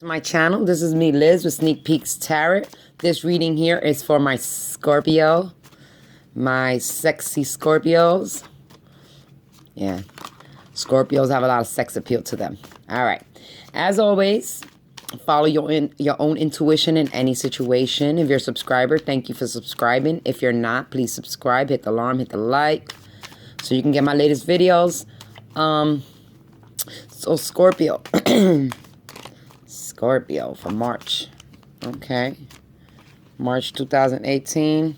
My channel. This is me, Liz, with Sneak Peeks Tarot. This reading here is for my Scorpio, my sexy Scorpios. Yeah, Scorpios have a lot of sex appeal to them. All right. As always, follow your own intuition in any situation. If you're a subscriber, thank you for subscribing. If you're not, please subscribe, hit the alarm, hit the like, so you can get my latest videos. So Scorpio. Scorpio for March. Okay. March 2018.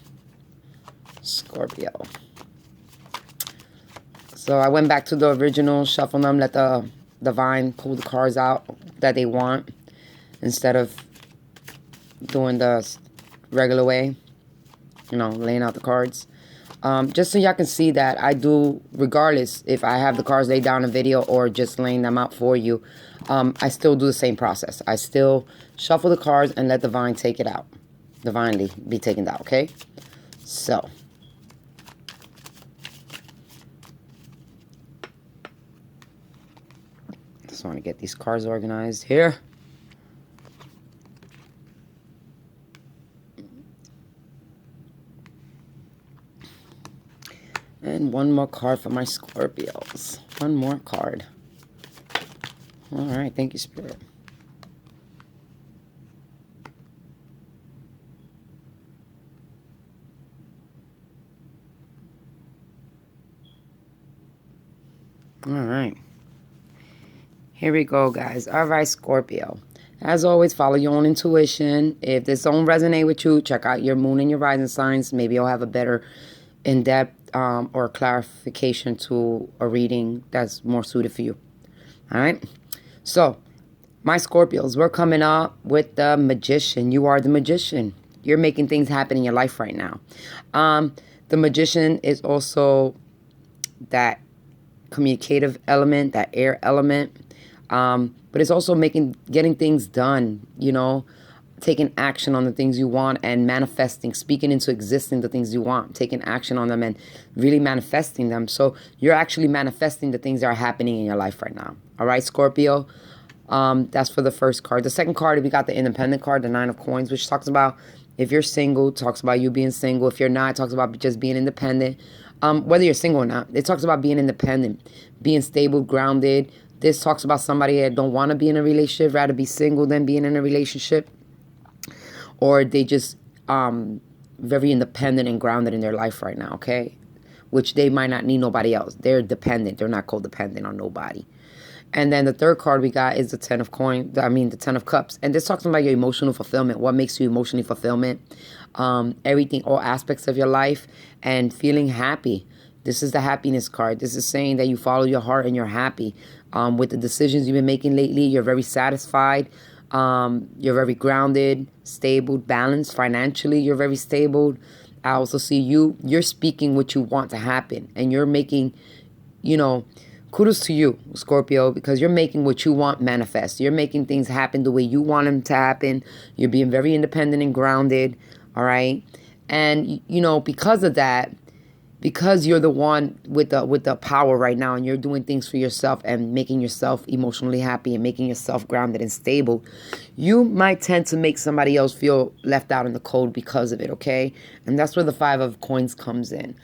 Scorpio. So I went back to the original, shuffle them, let the divine pull the cards out that they want instead of doing the regular way, you know, laying out the cards. Just so y'all can see that I do, regardless if I have the cards laid down in video or just laying them out for you, I still do the same process. I still shuffle the cards and let divine take it out. Divinely be taken out, okay? So. Just want to get these cards organized here. And one more card for my Scorpios. One more card. All right, thank you, Spirit. All right. Here we go, guys. All right, Scorpio. As always, follow your own intuition. If this don't resonate with you, check out your moon and your rising signs. Maybe you'll have a better in-depth or clarification to a reading that's more suited for you. All right. So, my Scorpios, we're coming up with the Magician. You are the Magician. You're making things happen in your life right now. The Magician is also that communicative element, that air element. But it's also getting things done, you know, taking action on the things you want and manifesting, speaking into existing the things you want, taking action on them and really manifesting them. So you're actually manifesting the things that are happening in your life right now. All right, Scorpio. That's for the first card. The second card, we got the Independent card, the Nine of Coins, which talks about if you're single, talks about you being single. If you're not, it talks about just being independent. Whether you're single or not, it talks about being independent, being stable, grounded. This talks about somebody that don't want to be in a relationship, rather be single than being in a relationship. Or they just very independent and grounded in their life right now, okay? Which they might not need nobody else. They're dependent. They're not codependent on nobody. And then the third card we got is the Ten of the Ten of Cups. And this talks about your emotional fulfillment. What makes you emotionally fulfillment? Everything, all aspects of your life and feeling happy. This is the happiness card. This is saying that you follow your heart and you're happy. With the decisions you've been making lately, you're very satisfied. You're very grounded, stable, balanced. Financially, you're very stable. I also see you're speaking what you want to happen. And you're making, you know, kudos to you, Scorpio, because you're making what you want manifest. You're making things happen the way you want them to happen. You're being very independent and grounded, all right? And, you know, because of that, because you're the one with the power right now and you're doing things for yourself and making yourself emotionally happy and making yourself grounded and stable, you might tend to make somebody else feel left out in the cold because of it, okay? And that's where the Five of Coins comes in.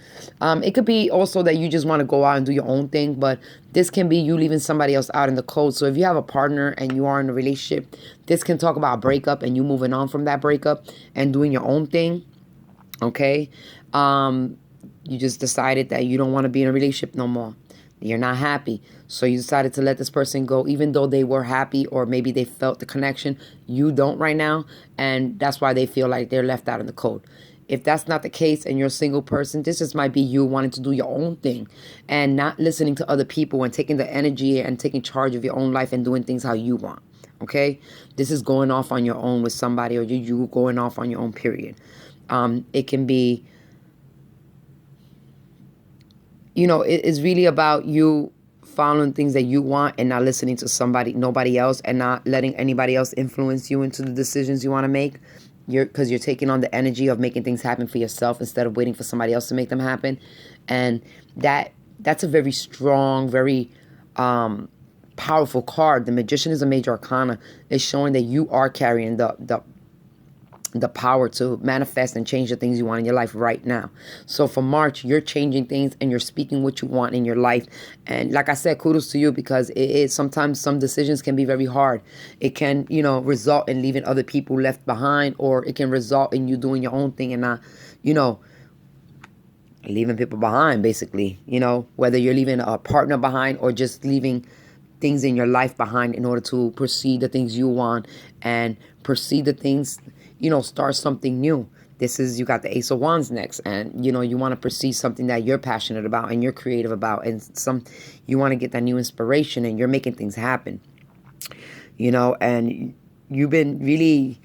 It could be also that you just want to go out and do your own thing, but this can be you leaving somebody else out in the cold. So if you have a partner and you are in a relationship, this can talk about a breakup and you moving on from that breakup and doing your own thing, okay? You just decided that you don't want to be in a relationship no more. You're not happy. So you decided to let this person go, even though they were happy or maybe they felt the connection. You don't right now. And that's why they feel like they're left out in the cold. If that's not the case and you're a single person, this just might be you wanting to do your own thing and not listening to other people and taking the energy and taking charge of your own life and doing things how you want. Okay? This is going off on your own with somebody or you going off on your own, period. It can be, you know, it's really about you following things that you want and not listening to nobody else, and not letting anybody else influence you into the decisions you want to make. Because you're taking on the energy of making things happen for yourself instead of waiting for somebody else to make them happen. And that's a very strong, very powerful card. The Magician is a major arcana. It's showing that you are carrying the power to manifest and change the things you want in your life right now. So for March, you're changing things and you're speaking what you want in your life. And like I said, kudos to you, because it is sometimes some decisions can be very hard. It can, result in leaving other people left behind, or it can result in you doing your own thing and not, leaving people behind, basically, whether you're leaving a partner behind or just leaving things in your life behind in order to proceed the things you want and proceed the things, start something new. You got the Ace of Wands next, and you want to proceed something that you're passionate about and you're creative about, and you want to get that new inspiration, and you're making things happen, and you've been really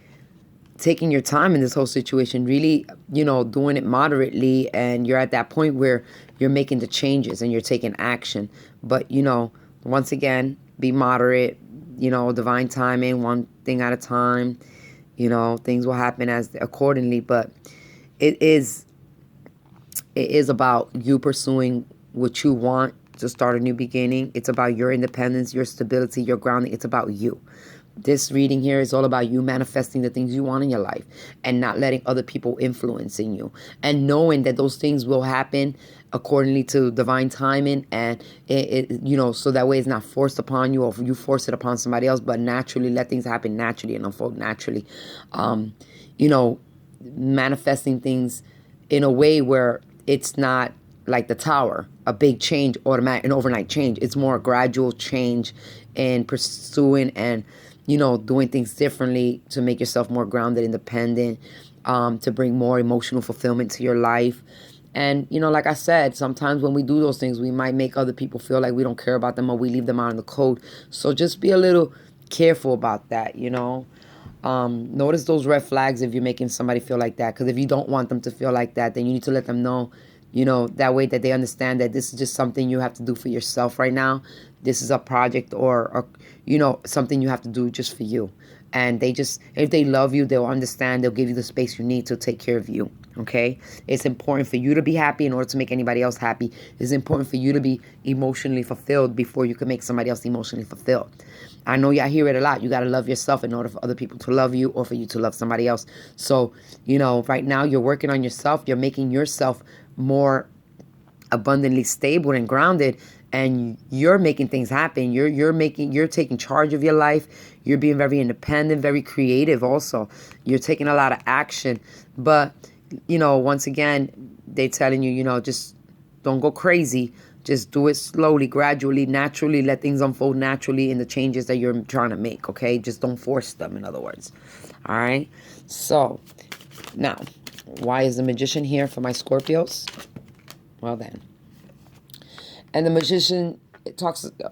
taking your time in this whole situation, really, doing it moderately, and you're at that point where you're making the changes and you're taking action. But, once again, be moderate, divine timing, one thing at a time, things will happen accordingly. But it is about you pursuing what you want to start a new beginning. It's about your independence, your stability, your grounding. It's about you. This reading here is all about you manifesting the things you want in your life and not letting other people influencing you, and knowing that those things will happen accordingly to divine timing, and so that way it's not forced upon you, or you force it upon somebody else, but naturally let things happen naturally and unfold naturally. Manifesting things in a way where it's not like the Tower, a big change, an overnight change. It's more a gradual change in pursuing and doing things differently to make yourself more grounded, independent, to bring more emotional fulfillment to your life. And, like I said, sometimes when we do those things, we might make other people feel like we don't care about them, or we leave them out in the cold. So just be a little careful about that, Notice those red flags if you're making somebody feel like that. Because if you don't want them to feel like that, then you need to let them know, that way that they understand that this is just something you have to do for yourself right now. This is a project or something you have to do just for you. And if they love you, they'll understand. They'll give you the space you need to take care of you. Okay? It's important for you to be happy in order to make anybody else happy. It's important for you to be emotionally fulfilled before you can make somebody else emotionally fulfilled. I know y'all hear it a lot. You got to love yourself in order for other people to love you, or for you to love somebody else. So, right now you're working on yourself. You're making yourself more abundantly stable and grounded, and you're making things happen. You're taking charge of your life. You're being very independent, very creative also. You're taking a lot of action. But, once again, they're telling you, just don't go crazy. Just do it slowly, gradually, naturally. Let things unfold naturally in the changes that you're trying to make, okay? Just don't force them, in other words. All right? So, now, why is the Magician here for my Scorpios? Well, then. And the Magician,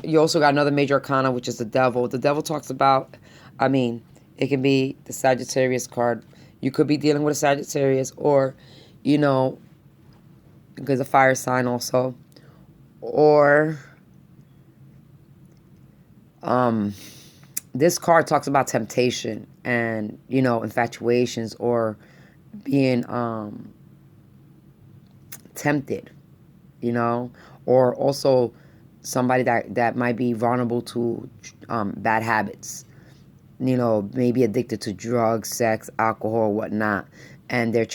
you also got another major arcana, which is the Devil. The Devil talks about, it can be the Sagittarius card. You could be dealing with a Sagittarius, or, because a fire sign also. Or this card talks about temptation and, infatuations, or being tempted, or also somebody that might be vulnerable to bad habits, maybe addicted to drugs, sex, alcohol, whatnot. And they're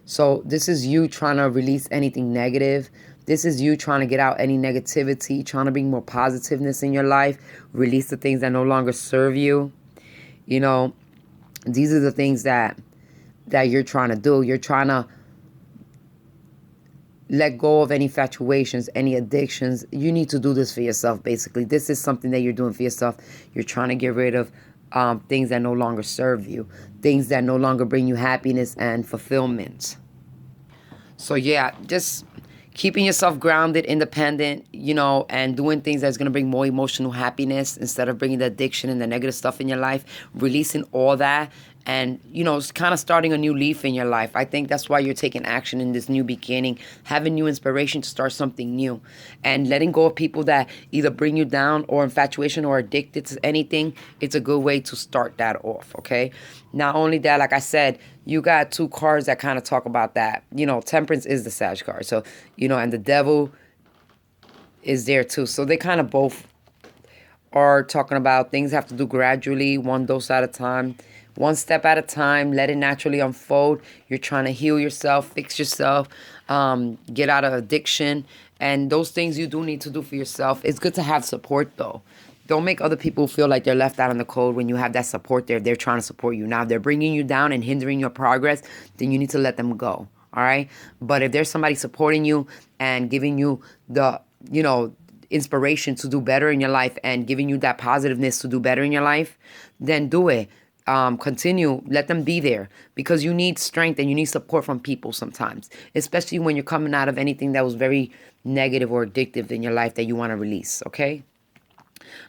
so this is you trying to release anything negative. This is you trying to get out any negativity, trying to bring more positiveness in your life, release the things that no longer serve you. These are the things that you're trying to do. You're trying to let go of any infatuations, any addictions. You need to do this for yourself, basically. This is something that you're doing for yourself. You're trying to get rid of things that no longer serve you, things that no longer bring you happiness and fulfillment. So, yeah, just keeping yourself grounded, independent, and doing things that's going to bring more emotional happiness instead of bringing the addiction and the negative stuff in your life, releasing all that, and, kind of starting a new leaf in your life. I think that's why you're taking action in this new beginning, having new inspiration to start something new, and letting go of people that either bring you down, or infatuation, or addicted to anything. It's a good way to start that off, okay? Not only that, like I said, you got two cards that kind of talk about that. Temperance is the Sag card. So, and the Devil is there too. So they kind of both are talking about things have to do gradually, one dose at a time, one step at a time. Let it naturally unfold. You're trying to heal yourself, fix yourself, get out of addiction. And those things you do need to do for yourself. It's good to have support, though. Don't make other people feel like they're left out in the cold when you have that support there. They're trying to support you. Now, if they're bringing you down and hindering your progress, then you need to let them go. All right? But if there's somebody supporting you and giving you the, inspiration to do better in your life and giving you that positiveness to do better in your life, then do it. Continue. Let them be there, because you need strength and you need support from people sometimes, especially when you're coming out of anything that was very negative or addictive in your life that you want to release. Okay?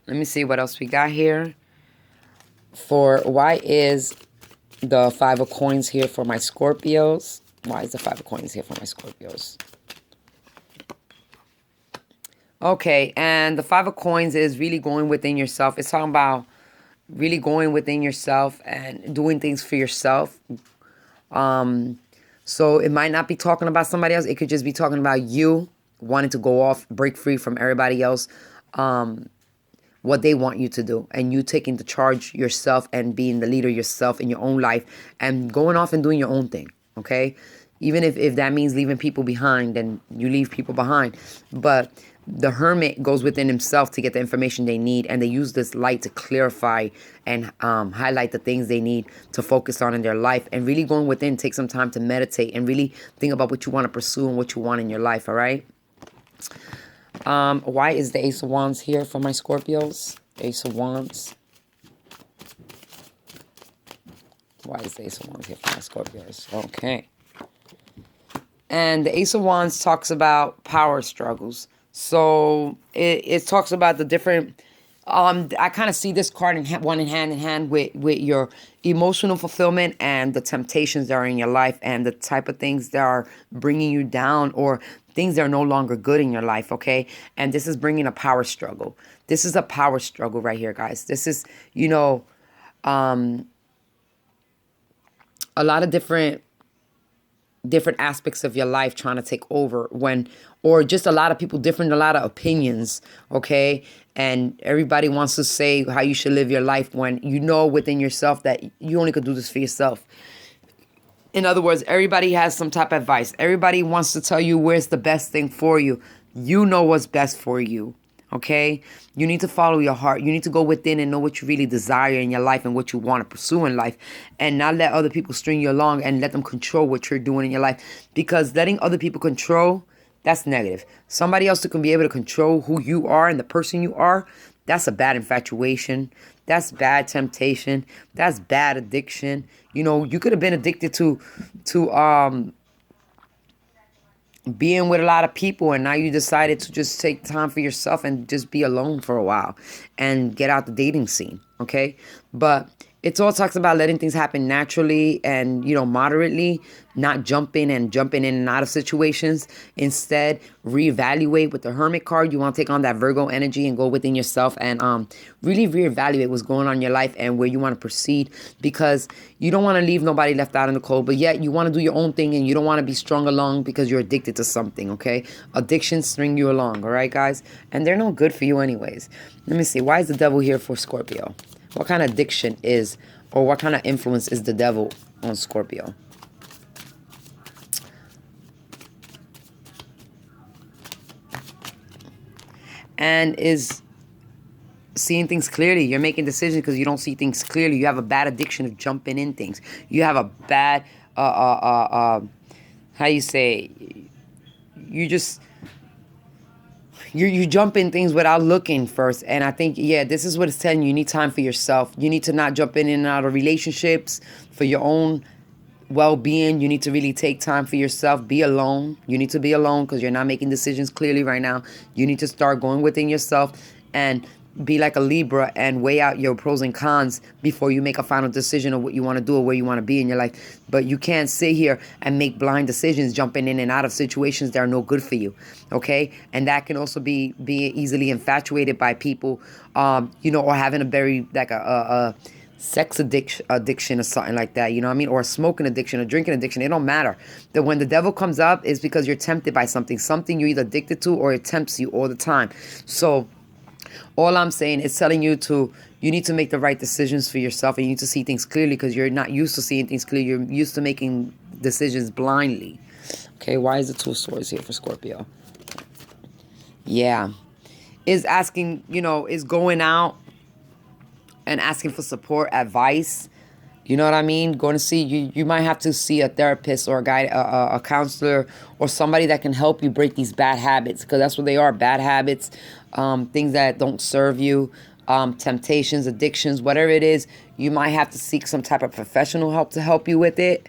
Let me see what else we got here. For why is the Five of Coins here for my Scorpios? Why is the Five of Coins here for my Scorpios? Okay, and the Five of Coins is really going within yourself. It's talking about really going within yourself and doing things for yourself. So it might not be talking about somebody else. It could just be talking about you wanting to go off, break free from everybody else, what they want you to do, and you taking the charge yourself and being the leader yourself in your own life and going off and doing your own thing, okay? Even if that means leaving people behind, then you leave people behind. But the hermit goes within himself to get the information they need, and they use this light to clarify and highlight the things they need to focus on in their life. And really going within, take some time to meditate and really think about what you want to pursue and what you want in your life, all right? Why is the Ace of Wands here for my Scorpios? Ace of Wands. Why is the Ace of Wands here for my Scorpios? Okay. And the Ace of Wands talks about power struggles. So it talks about the different, I kind of see this card in hand in hand with your emotional fulfillment and the temptations that are in your life and the type of things that are bringing you down or things that are no longer good in your life, okay? And this is bringing a power struggle. This is a power struggle right here, guys. This is, a lot of different aspects of your life trying to take over or just a lot of people a lot of opinions, okay? And everybody wants to say how you should live your life when you know within yourself that you only could do this for yourself. In other words, everybody has some type of advice. Everybody wants to tell you where's the best thing for you. You know what's best for you, okay? You need to follow your heart. You need to go within and know what you really desire in your life and what you want to pursue in life, and not let other people string you along and let them control what you're doing in your life, because letting other people control, that's negative. Somebody else who can be able to control who you are and the person you are, that's a bad infatuation. That's bad temptation. That's bad addiction. You could have been addicted to being with a lot of people, and now you decided to just take time for yourself and just be alone for a while and get out the dating scene, okay? But it all talks about letting things happen naturally and, moderately, not jumping in and out of situations. Instead, reevaluate with the Hermit card. You want to take on that Virgo energy and go within yourself and really reevaluate what's going on in your life and where you want to proceed, because you don't want to leave nobody left out in the cold, but yet you want to do your own thing and you don't want to be strung along because you're addicted to something, okay? Addictions string you along, all right, guys? And they're no good for you anyways. Let me see. Why is the devil here for Scorpio? What kind of addiction is, or what kind of influence is the devil on Scorpio? And is seeing things clearly. You're making decisions because you don't see things clearly. You have a bad addiction of jumping in things. You have a bad, how you say, you jump in things without looking first. And I think, this is what it's telling you. You need time for yourself. You need to not jump in and out of relationships for your own well-being. You need to really take time for yourself. Be alone. You need to be alone because you're not making decisions clearly right now. You need to start going within yourself and be like a Libra and weigh out your pros and cons before you make a final decision of what you want to do or where you want to be in your life. But you can't sit here and make blind decisions, jumping in and out of situations that are no good for you, okay? And that can also be easily infatuated by people, or having a very, like a sex addiction or something like that, or a smoking addiction, a drinking addiction. It don't matter. That when the devil comes up, it's because you're tempted by something you're either addicted to or it tempts you all the time. So All I'm saying is telling you you need to make the right decisions for yourself, and you need to see things clearly, because you're not used to seeing things clearly. You're used to making decisions blindly. Okay, why is the Two of Swords here for Scorpio? Yeah. Is asking, is going out and asking for support, advice. You know what I mean? Going to see, you might have to see a therapist or a guide, a counselor, or somebody that can help you break these bad habits, because that's what they are, bad habits, things that don't serve you, temptations, addictions, whatever it is. You might have to seek some type of professional help to help you with it,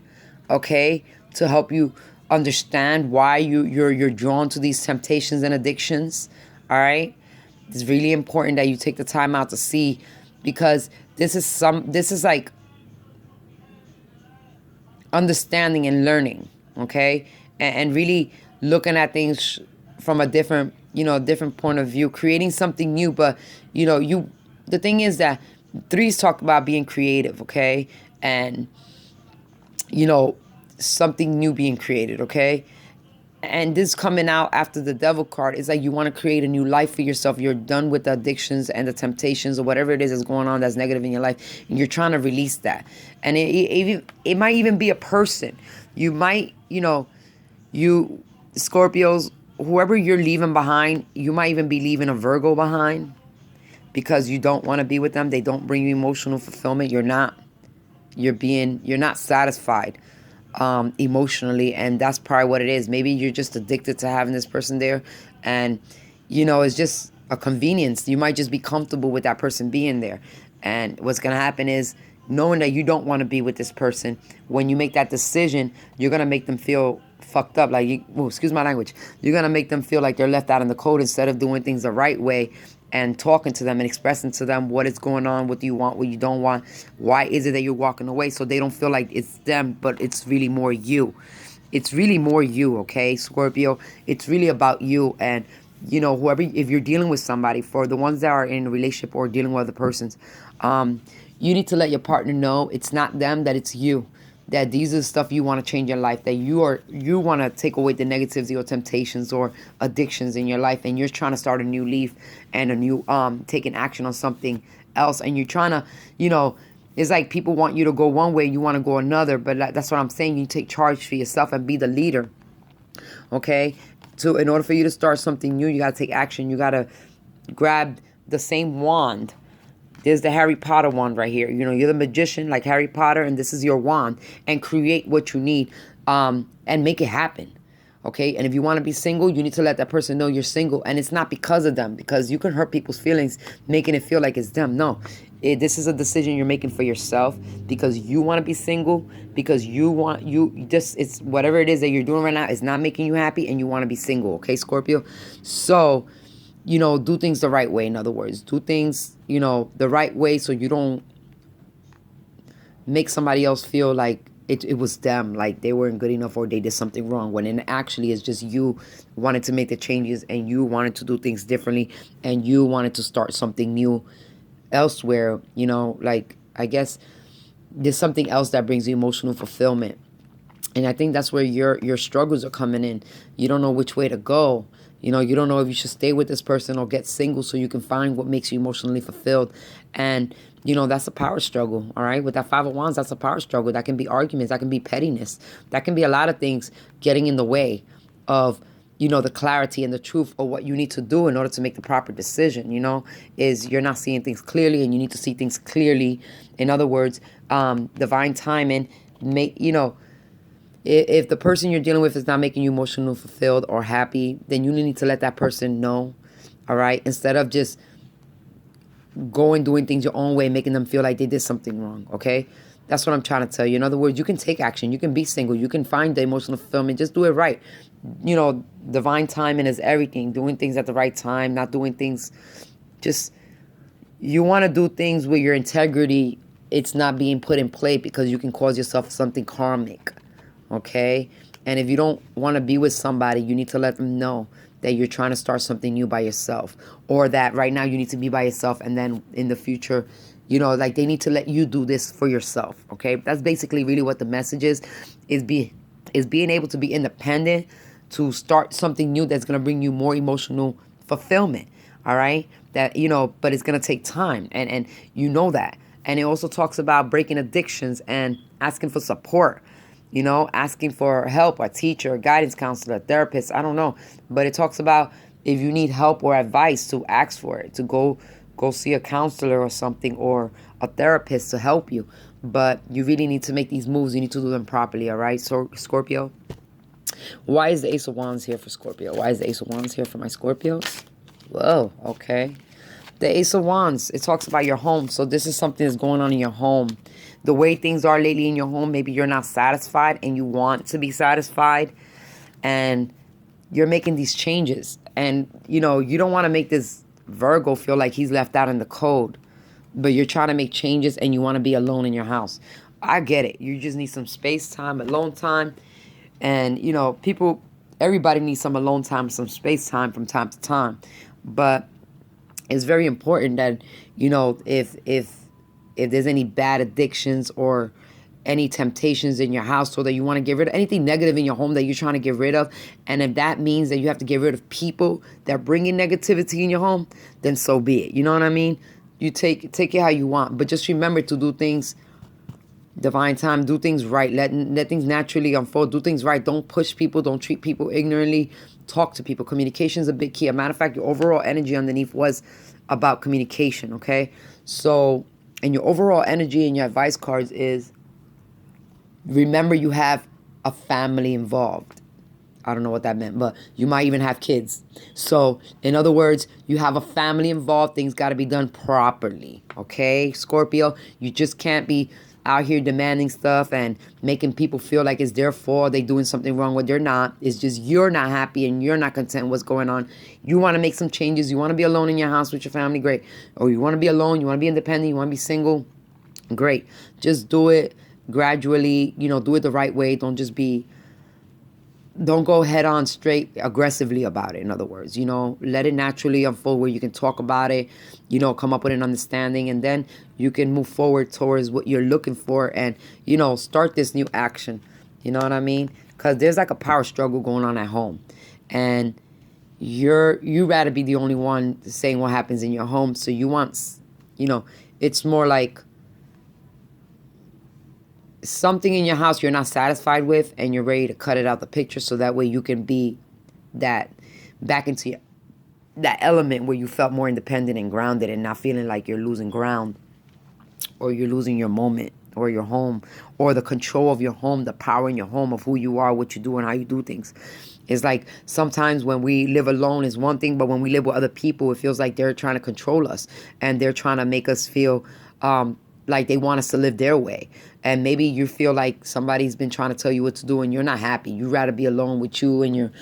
okay? To help you understand why you're drawn to these temptations and addictions, all right? It's really important that you take the time out to see, because this is like understanding and learning, okay? And really looking at things from a different, different point of view, creating something new. But, the thing is that threes talk about being creative, okay? And, something new being created, okay? And this coming out after the Devil card is like you want to create a new life for yourself. You're done with the addictions and the temptations or whatever it is that's going on that's negative in your life, and you're trying to release that. And it might even be a person. You might, you Scorpios, whoever you're leaving behind, you might even be leaving a Virgo behind because you don't want to be with them. They don't bring you emotional fulfillment. You're not satisfied emotionally, and that's probably what it is. Maybe you're just addicted to having this person there, and it's just a convenience. You might just be comfortable with that person being there, and what's gonna happen is, knowing that you don't want to be with this person, when you make that decision, you're gonna make them feel fucked up. Like, excuse my language. You're gonna make them feel like they're left out in the cold, instead of doing things the right way and talking to them and expressing to them what is going on, what do you want, what you don't want, why is it that you're walking away, so they don't feel like it's them, but it's really more you. It's really more you, okay, Scorpio? It's really about you. And, whoever, if you're dealing with somebody, for the ones that are in a relationship or dealing with other persons, you need to let your partner know it's not them, that it's you. That these are the stuff you want to change your life, that you want to take away the negativity or temptations or addictions in your life, and you're trying to start a new leaf and a new taking action on something else, and you're trying to, it's like people want you to go one way, you want to go another, but that's what I'm saying. You take charge for yourself and be the leader, okay? So in order for you to start something new, you got to take action. You got to grab the same wand. There's the Harry Potter wand right here. You're the magician like Harry Potter, and this is your wand. And create what you need and make it happen. Okay? And if you want to be single, you need to let that person know you're single. And it's not because of them, because you can hurt people's feelings making it feel like it's them. No. This is a decision you're making for yourself, because you want to be single, because it's whatever it is that you're doing right now is not making you happy, and you want to be single. Okay, Scorpio? So, do things the right way. In other words, do things, the right way, so you don't make somebody else feel like it was them, like they weren't good enough or they did something wrong, when it actually is just you wanted to make the changes, and you wanted to do things differently, and you wanted to start something new elsewhere. Like, I guess there's something else that brings you emotional fulfillment. And I think that's where your struggles are coming in. You don't know which way to go. You don't know if you should stay with this person or get single, so you can find what makes you emotionally fulfilled. And, that's a power struggle, all right? With that Five of Wands, that's a power struggle. That can be arguments. That can be pettiness. That can be a lot of things getting in the way of, the clarity and the truth of what you need to do in order to make the proper decision, is you're not seeing things clearly, and you need to see things clearly. In other words, divine timing, if the person you're dealing with is not making you emotionally fulfilled or happy, then you need to let that person know, all right? Instead of just doing things your own way, making them feel like they did something wrong, okay? That's what I'm trying to tell you. In other words, you can take action. You can be single. You can find the emotional fulfillment. Just do it right. Divine timing is everything. Doing things at the right time, not doing things just... You want to do things with your integrity. It's not being put in play, because you can cause yourself something karmic. Okay? And if you don't want to be with somebody, you need to let them know that you're trying to start something new by yourself. Or that right now you need to be by yourself, and then in the future, like they need to let you do this for yourself. Okay? That's basically really what the message is being able to be independent, to start something new that's going to bring you more emotional fulfillment. All right? that, but it's going to take time. And you know that. And it also talks about breaking addictions and asking for support, asking for help, a teacher, a guidance counselor, a therapist, I don't know. But it talks about if you need help or advice, to ask for it, to go see a counselor or something, or a therapist to help you. But you really need to make these moves. You need to do them properly, all right? So, Scorpio, why is the Ace of Wands here for Scorpio? Why is the Ace of Wands here for my Scorpios? Whoa, okay. The Ace of Wands, it talks about your home. So this is something that's going on in your home. The way things are lately in your home, maybe you're not satisfied and you want to be satisfied. And you're making these changes. And, you don't want to make this Virgo feel like he's left out in the cold. But you're trying to make changes and you want to be alone in your house. I get it. You just need some space time, alone time. And, everybody needs some alone time, some space time from time to time. But it's very important that, if there's any bad addictions or any temptations in your household that you want to get rid of, anything negative in your home that you're trying to get rid of, and if that means that you have to get rid of people that bring in negativity in your home, then so be it. You know what I mean? You take it how you want, but just remember to do things divine time, do things right, let things naturally unfold, do things right. Don't push people, don't treat people ignorantly, talk to people. Communication is a big key. As a matter of fact, your overall energy underneath was about communication, okay? So, and your overall energy in your advice cards is, remember you have a family involved. I don't know what that meant, but you might even have kids. So, in other words, you have a family involved. Things got to be done properly, okay? Scorpio, you just can't be out here demanding stuff and making people feel like it's their fault, they doing something wrong when they're not. It's just you're not happy and you're not content with what's going on. You want to make some changes. You want to be alone in your house with your family, great. Or you want to be alone, you want to be independent, you want to be single, great. Just do it gradually, do it the right way. Don't go head on straight aggressively about it. In other words, let it naturally unfold where you can talk about it, come up with an understanding, and then you can move forward towards what you're looking for and, start this new action. You know what I mean? Because there's like a power struggle going on at home, and you rather be the only one saying what happens in your home. So you want, it's more like something in your house you're not satisfied with and you're ready to cut it out the picture, so that way you can be that back into that element where you felt more independent and grounded and not feeling like you're losing ground or you're losing your moment or your home or the control of your home, the power in your home of who you are, what you do, and how you do things. It's like sometimes when we live alone is one thing, but when we live with other people, it feels like they're trying to control us and they're trying to make us feel like they want us to live their way. And maybe you feel like somebody's been trying to tell you what to do and you're not happy. You'd rather be alone with you and your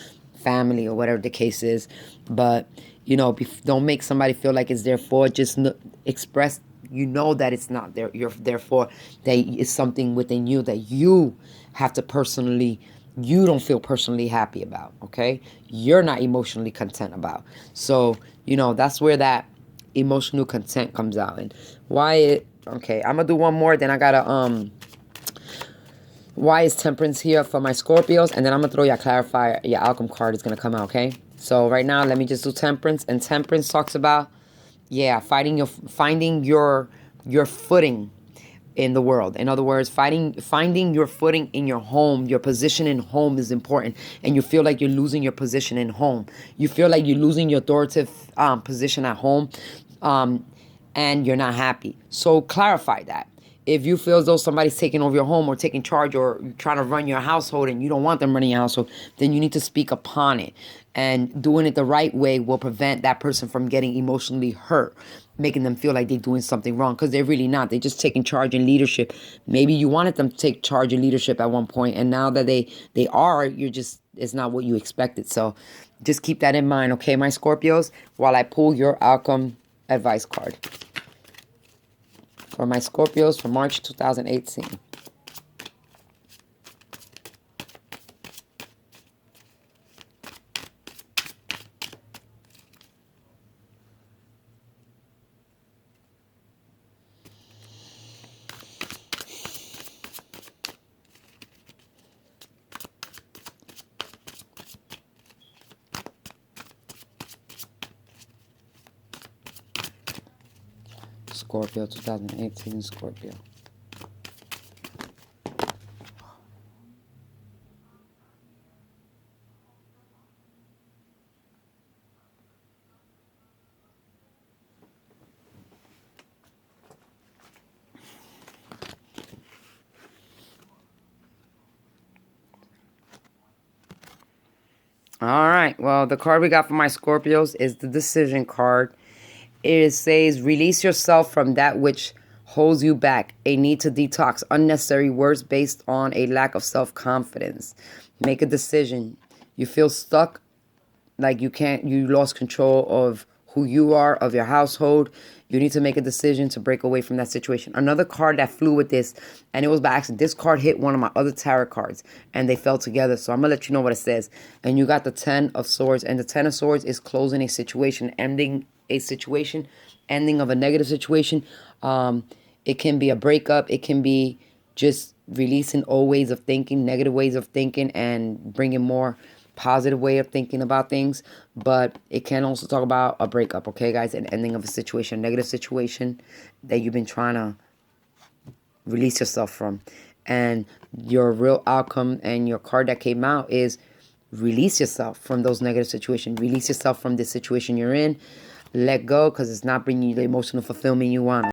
family or whatever the case is. But, don't make somebody feel like it's their fault. Just express, that it's not their fault. That it's something within you that you have to you don't feel personally happy about, okay? You're not emotionally content about. So, that's where that emotional content comes out. And okay, I'm gonna do one more, then I gotta why is Temperance here for my Scorpios, and then I'm gonna throw your clarifier, your outcome card is gonna come out, okay? So right now let me just do Temperance. And Temperance talks about finding your footing in the world. In other words, finding your footing in your home. Your position in home is important, and you feel like you're losing your position in home. You feel like you're losing your authoritative position at home, and you're not happy. So clarify that. If you feel as though somebody's taking over your home or taking charge or trying to run your household and you don't want them running your household, then you need to speak upon it. And doing it the right way will prevent that person from getting emotionally hurt, making them feel like they're doing something wrong, because they're really not. They're just taking charge and leadership. Maybe you wanted them to take charge and leadership at one point, and now that they are, it's not what you expected. So just keep that in mind, okay, my Scorpios, while I pull your outcome advice card for my Scorpios for March 2018. Scorpio, 2018 Scorpio. All right. Well, the card we got for my Scorpios is the Decision card. It says, release yourself from that which holds you back. A need to detox unnecessary words based on a lack of self-confidence. Make a decision. You feel stuck, like you lost control of who you are, of your household. You need to make a decision to break away from that situation. Another card that flew with this, and it was by accident. This card hit one of my other tarot cards, and they fell together. So I'm going to let you know what it says. And you got the 10 of Swords, and the 10 of Swords is closing a situation, ending a situation, ending of a negative situation. It can be a breakup. It can be just releasing old ways of thinking, negative ways of thinking, and bringing more positive way of thinking about things. But it can also talk about a breakup, okay, guys? An ending of a situation, a negative situation that you've been trying to release yourself from. And your real outcome and your card that came out is release yourself from those negative situations. Release yourself from this situation you're in. Let go, because it's not bringing you the emotional fulfillment you want.